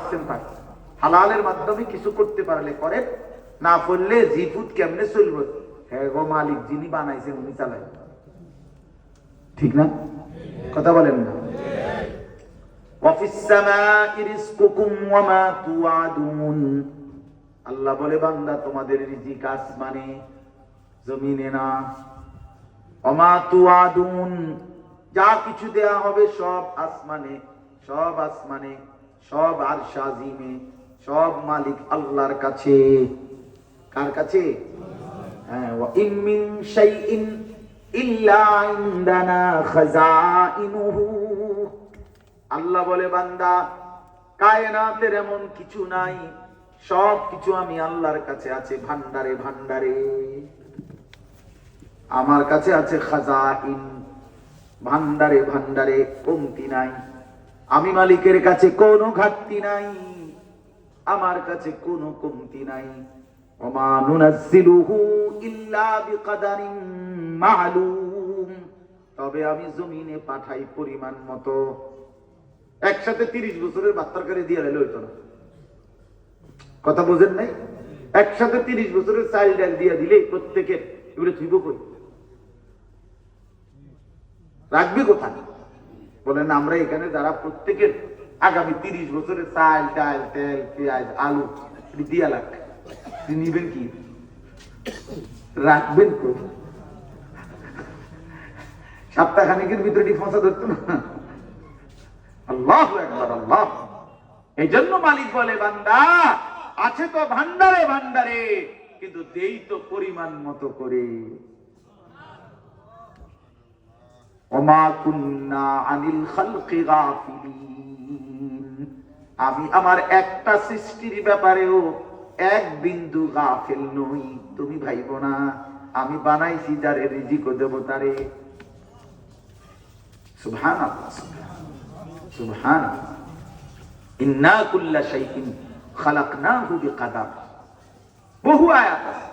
পারছেন পারেন, হালালের মাধ্যমে কিছু করতে পারলে করেন, না করলে জিপুত কেমনে চলবে? হ্যাঁ গো, মালিক যিনি বানাইছেন উনি চালাই, ঠিক না? কথা বলেন না? আল্লাহ বলে বান্দা তোমাদের রিজিক আসমানে জমিনে না। ওমা তুআদুন, যা কিছু দেয়া হবে সব আসমানে, সব আসমানে, সব আরশ আজিমে, সব মালিক আল্লাহর কাছে। কার কাছে? হ্যাঁ, ওয়া ইন মিন শাইইন ইল্লা ইনদানা খাযাইনুহু। আল্লাহ বলে বান্দা কায়নাতের এমন কিছু নাই, সব কিছু আমি আল্লাহর কাছে আছে ভান্ডারে ভান্ডারে। আমার কাছে আছে খাজাইন, ভান্ডারে ভান্ডারে, কমতি নাই। আমি মালিকের কাছে কোনো ঘাটতি নাই, আমার কাছে কোনো কমতি নাই। ওমা নুনাজ্জিলুহু ইল্লা বিকাদারিন মা'লুম, তবে আমি জমিনে পাঠাই পরিমাণ মতো। একসাথে 30 বছরের বাচ্চার কাছে দিয়ে লাইলে হইতো না। কথা বোঝেন নাই? একসাথে 30 বছরের চাইল্ড ডাল দিয়ে দিলে প্রত্যেকের এগুলো থুইব কই, রাখবে কোথায়? বলেন আমরা এখানে যারা প্রত্যেকের আগামী 30 বছরের চাল ডাল তেল পেঁয়াজ আলু দিয়া লাগ নিবেন কি, রাখবেন কই? সপ্তাহখানেকের ভিতরে ফসা ধরতো না। আল্লাহু আকবার, আল্লাহ। এই জন্য মালিক বলে বান্দা আছে তো ভান্ডারে ভান্ডারে, কিন্তু দেই তো পরিমাণ মতো করে। ওমা কুন্না আনিল খালকি গাফিলিন, আমি আমার একটা সৃষ্টির ব্যাপারেও এক বিন্দু গাফিল নই। তুমি ভাইবো না আমি বানাইছি যারে রিজিক দেব তারে। সুবহানাল্লাহ, সুবহানাল্লাহ। ইন্না কুল্লা শাইইন খালাকনাহু বিকাদার, বহু আয়াত আছে।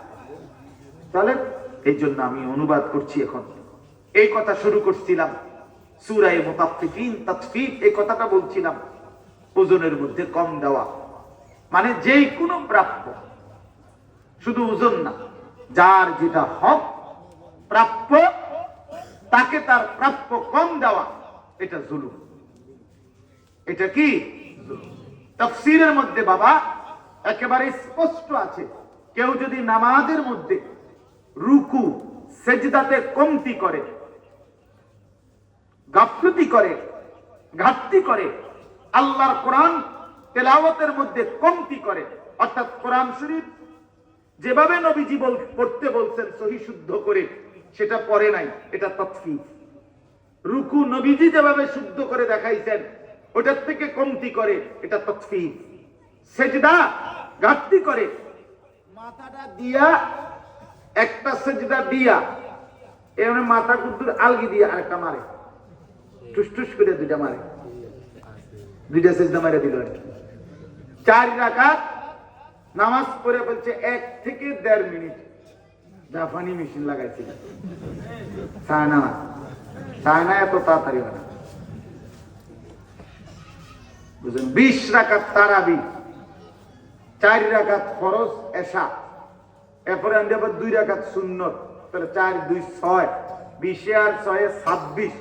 তাহলে এই জন্য আমি অনুবাদ করছি এখন। এই কথা শুরু করছিলাম সূরা মুতাফফিফিন, তাতফিফ, এই কথাটা বলছিলাম ওজনের মধ্যে কম দেওয়া, মানে যেই কোনো প্রাপ্য, শুধু ওজন না, যার যেটা হক প্রাপ্য তাকে তার প্রাপ্য কম দেওয়া, এটা জুলুম। এটা কি? তাফসীরের মধ্যে বাবা একেবারে স্পষ্ট আছে, কেউ যদি নামাজের মধ্যে রুকু সেজদাতে কমতি করে, গাফলতি করে, ঘাটতি করে, আল্লাহর কোরআন তেলাওয়াতের মধ্যে কমতি করে, অর্থাৎ কোরআন শরীফ যেভাবে নবীজি পড়তে বলছেন সহি শুদ্ধ করে সেটা পড়ে নাই, এটা তাফসীর। রুকু নবীজি যেভাবে শুদ্ধ করে দেখাইছেন ওটার থেকে কমতি করে, এটা তাফসীর। সেজদা ঘাটতি করে, মাথাটা দিয়া একটা সেজদা দিয়া এমন মাথা কুদ্দুর আলগি দিয়া আরেকটা মারে, টুস করে দুইটা মারে, দুইটা সেজদা মারে দিল। 4 রাকাত নামাজ পড়ে বলছে 1 থেকে 1.5 মিনিট জাপানি মেশিন লাগাইছে। চায়না এত তাড়াতাড়ি হয় না, বুঝলেন? 20 রাকাত তারাবি, 4 রাকাত ফরজ এশা, এরপরে আমরা আবার 2 রাকাত সুন্নত, তাহলে 4 2 6, 20 আর 6 26,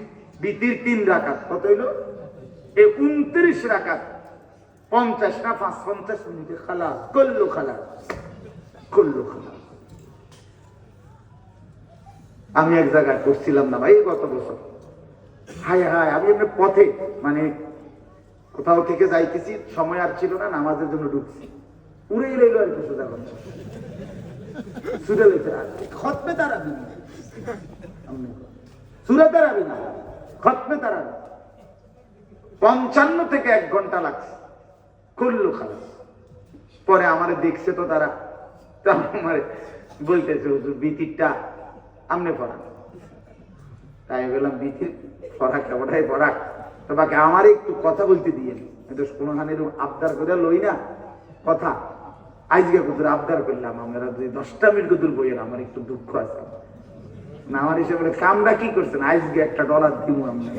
বিতির 3 রাকাত, কত হইল? এই 29 রাকাত 50 না 50 মিনিটে খালাস, কুল্লু খালাস, কুল্লু খালাস। আমি এক জায়গায় করছিলাম না ভাই গত বছর, হায় হায়, আমি এমনি পথে মানে কোথাও থেকে যাইতেছি, সময় আর ছিল না, নামাজের জন্য ঢুকছি, উড়েই রইল আর কিছু দেখো সুরে লইতে খতমে তারাবি না, সুরে তারাবি না, খতমে তারাবি 55 থেকে 1 ঘন্টা লাগছে, করলো খালাস। পরে আমারে দেখছে তো তারা, আমার বলতেছে হুজুর বিতিরটা আমনে পড়া, তাই বললাম বিতির পড়া কেমনটাই পড়া, তো বাকি আমার একটু কথা বলতে দিয়ে কোনোখানে আবদার করে লই না কথা, আজকে কুতুর আবদার করলাম, আমরা যদি 10টা মিনিট কুতুর বইয়ের আমার একটু দুঃখ আছে না, আমার হিসেবে কামটা কি করছেন, আজকে $1 দিব আমরা।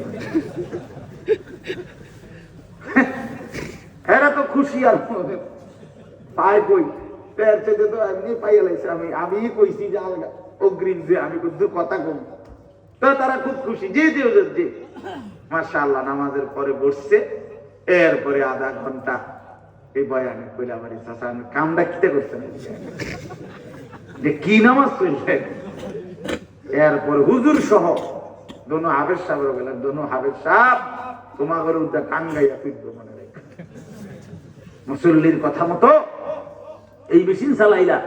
এরা তো খুশি আর পায় কই পেয়ার চেতে তো এমনি পাইয়া লাইছে। আমি কইছি যে আলগা অগ্রিম যে আমি কিন্তু কথা কম, তো তারা খুব খুশি যে যে মাশাআল্লাহ। নামাজের পরে বসছে, এরপরে আধা ঘন্টা এই বয়ানে কইলে আমার চাচা কামটা কিতে করছেন যে কি নামাজ চলছে। এরপরে হুজুর সহ দোনো হাফেজ সাহেব গেলেন, দোনো হাফেজ সাহেব তোমাদের উদ্যা টাঙ্গাইয়া ফিরবে মনে রেখে, মুসল্লির কথা মতো এই মেশিন চালাইলা।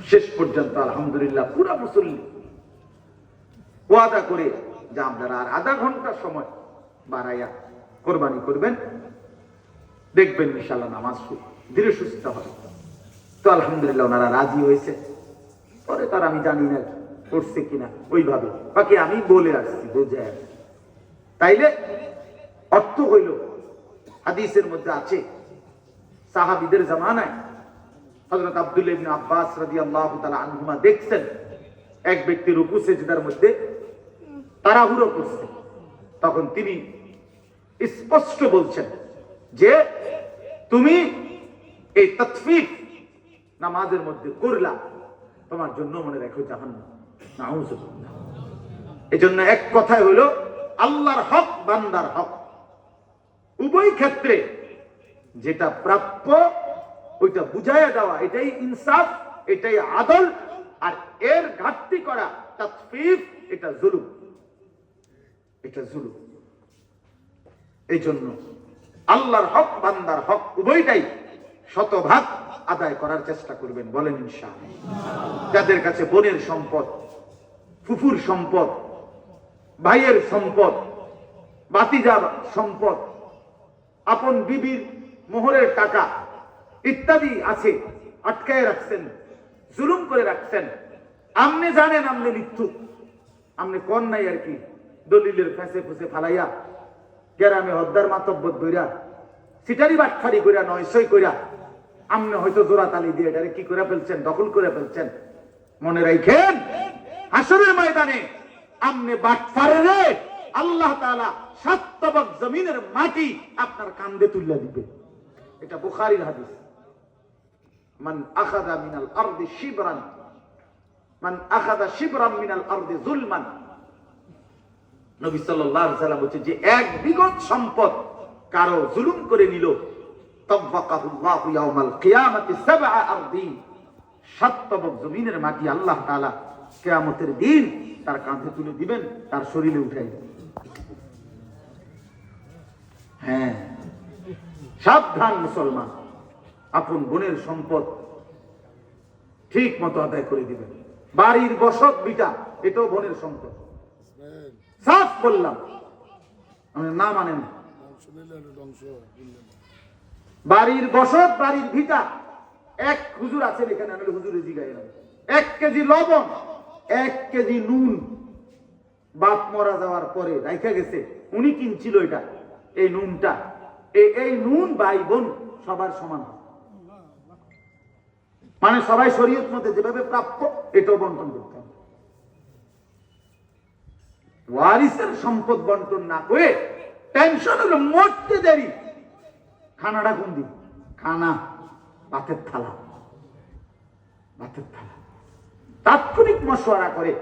শেষ পর্যন্ত আলহামদুলিল্লাহ পুরা মুসল্লি ওয়াদা করে যে আপনারা আর আধা ঘন্টা সময় বাড়াইয়া কোরবানি করবেন, দেখবেন ইনশাআল্লাহ নামাজ ধীরে সুস্থ হবে। তো আলহামদুলিল্লাহ ওনারা রাজি হয়েছে। পরে তার আমি জানি না করছে কিনা ওইভাবে, বাকি আমি বলে আসছি বুঝে আসছি। তাইলে অর্থ হইল হাদিসের মধ্যে আছে সাহাবীদের জামানায় হযরত আব্দুল্লাহ ইবনে আব্বাস রাদিয়াল্লাহু তাআলা আনহুমা দেখছেন এক ব্যক্তি রুকু সিজদার মধ্যে তাড়াহুড়ো করছে। তখন তিনি স্পষ্ট বলছেন যে তুমি এই তাতফিফ নামাজের মধ্যে করলা, তোমার জন্য মনে রাখো জাহান্নাম। নাউযুবিল্লাহ। এজন্য এক কথাই হলো আল্লাহর হক বান্দার হক, উভয় ক্ষেত্রে যেটা প্রাপ্য ওইটা বুঝাইয়া দেওয়া, এটাই ইনসাফ, এটাই আদল। আর এর ঘাটতি করা তাতফিফ, এটা জুলুম, এটা জুলুম। এই জন্য আল্লাহর হক বান্দার হক উভয়টাই শতভাগ আদায় করার চেষ্টা করবেন, বলেন ইনশাআল্লাহ। যাদের কাছে বোনের সম্পদ, ফুফুর সম্পদ, ভাইয়ের সম্পদ, ভাতিজার সম্পদ, আপন বিবির মোহরের টাকা ইত্যাদি আছে, আটকায় রাখছেন, জুলুম করে রাখছেন, আপনি জানেন আপনি লিপ্ত, আপনি কোন নাই আর কি দলিলের ফেসে ফুসে ফালাইয়া গ্রামে হদ্দার মাতব্বর দইরা সিটারি বাটখারি কইরা নয়সই কইরা আপনি হয়তো জোড়া তালি দিয়ে এটারে কি করে ফেলছেন, দখল করে ফেলছেন। মনে রাখেন হাসরের ময়দানে আপনি বাটফারে আল্লাহ তাআলা 7 তবক জমিনের মাটি আপনার কাঁধে তুলে দিবে। এটা বুখারীর হাদিস। মান আখাযা মিনাল আরদি শিবরান, মান আখাযা শিবরান মিনাল আরদি যুলমান, নবী সাল্লাল্লাহু আলাইহি ওয়াসাল্লাম বলেছে যে এক বিগত সম্পদ কারো জুলুম করে নিল, তাওয়াক্কাহুল্লাহু ইয়াউমাল কিয়ামাতি 7 আরদিন, 7 তবক জমিনের মাটি আল্লাহ তাআলা কিয়ামতের দিন তার কাঁধে তুলে দিবেন, তার শরীরে উঠাই দিবেন। হ্যাঁ, সাবধান মুসলমান, আপন বোনের সম্পদ ঠিক মতো আদায় করে দিবেন। বাড়ির বসত বিটা এটাও বোনের সম্পদ, সাফ বললাম, আমি না মানেন। বাড়ির বসত, বাড়ির ভিটা, এক হুজুর আছেন এখানে, আমি হুজুরে জিগাই 1 কেজি লবণ, 1 কেজি নুন বাপ মরা যাওয়ার পরে রাইখা গেছে, উনি কিনছিল এটা, এই নুনটা, এই নুন ভাই বোন সবার সমান, মানে সবাই শরীয়ত মতে যেভাবে প্রাপ্য এটাও বন্টন করতে হবে। ওয়ারিসের সম্পদ বন্টন না করে টেনশন হলো মরতে দেরি, খানাটা কোন দিন, খানা ভাতের থালা, ভাতের থালা। তাৎক্ষণিক মশওয়ারা করে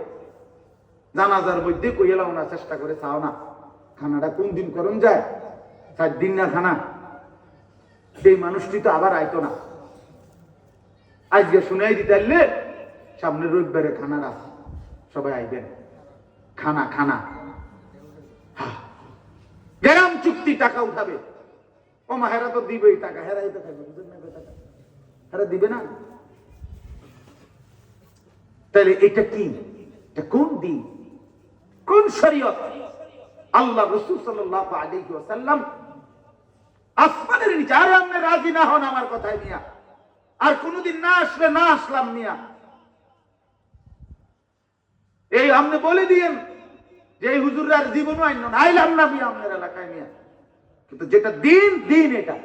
জানাজার মধ্যে কইলাও না, চেষ্টা করে চাও না খানাটা কোন দিন করুন যায়, 4 দিন না খানা, সেই মানুষটি তো আবার আইতো না। আজকে শুনাই দিতে পারলে সামনে রবিবারে খানারা সবাই আইবেন, খানা খানা গ্রাম চুক্তি টাকা উঠাবে, ও মা হেরা তো দিবেই টাকা, হেরাই তো থাকবে, বুঝলেন না টাকা হেরা দিবে না। তাহলে এটা কি, এটা কোন দিন, কোন শরীয়ত? আল্লাহ রাসূল সাল্লাল্লাহু আলাইহি ওয়াসাল্লাম আসমানের নিচে, আর আপনি রাজি না হন আমার কথায় নিয়া, আর কোনদিন না আসলে না আসলাম নিয়া, এই আপনি বলে দিয়েন যে এই হুজুররা আর জীবনও আইন না, আইলাম না মিয়া আপনার এলাকায় নিয়া, কিন্তু যেটা দিন দিন এটা।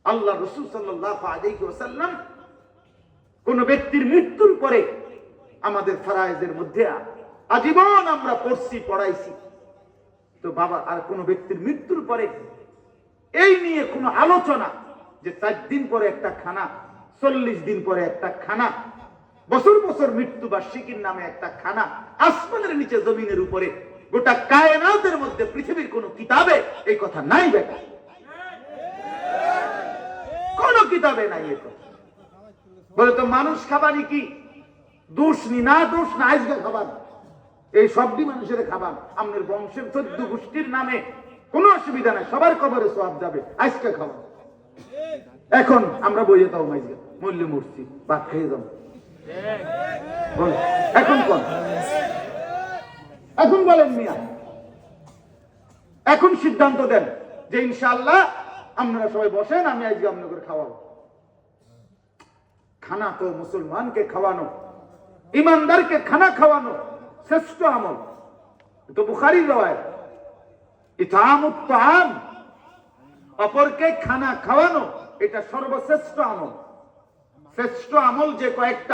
আল্লাহ রাসূল সাল্লাল্লাহু আলাইহি ওয়াসাল্লাম কোন ব্যক্তির মৃত্যুর পরে আমাদের ফরায়েজের মধ্যে আজীবন আমরা পড়ছি, পড়াইছি, তো বাবা আর কোন ব্যক্তির মৃত্যুর পরে এই নিয়ে কোনো আলোচনা যে 4 দিন পরে একটা খানা, 40 দিন পরে একটা খানা, বছর বছর মৃত্যু বার্ষিকীর নামে একটা খানা, আসমানের নিচে জমিনের উপরে গোটা কায়নাতের মধ্যে পৃথিবীর কোন কিতাবে এই কথা নাই বেটা, কোন কিতাবে নাই এই কথা। বলে তো মানুষ খাবারই কি দোষ নি, না দোষ না, আজকে খাবার এই সবটি মানুষের খাবার। আমাদের বংশের 14 গোষ্ঠীর নামে কোনো অসুবিধা নাই, সবার কবরে সওয়াব যাবে, আজকে খাবার। এখন আমরা বইয়ে তাও মাইজে মরলে মরছি, ভাত খেয়ে যাবো, বলে এখন কোন, এখন বলেন মিয়া, এখন সিদ্ধান্ত দেন যে ইনশাআল্লাহ আপনারা সবাই বসেন, আমি আজকে আপনাদের খাওয়াবো। খানা তো মুসলমানকে খাওয়ানো, ইমানদারকে খানা খাওয়ানো শ্রেষ্ঠ আমল। তো বুখারীর রওয়ায়াত, ইতআমুত তাআম, অপরকে খানা খাওয়ানো এটা সর্বশ্রেষ্ঠ আমল। শ্রেষ্ঠ আমল যে কয়েকটা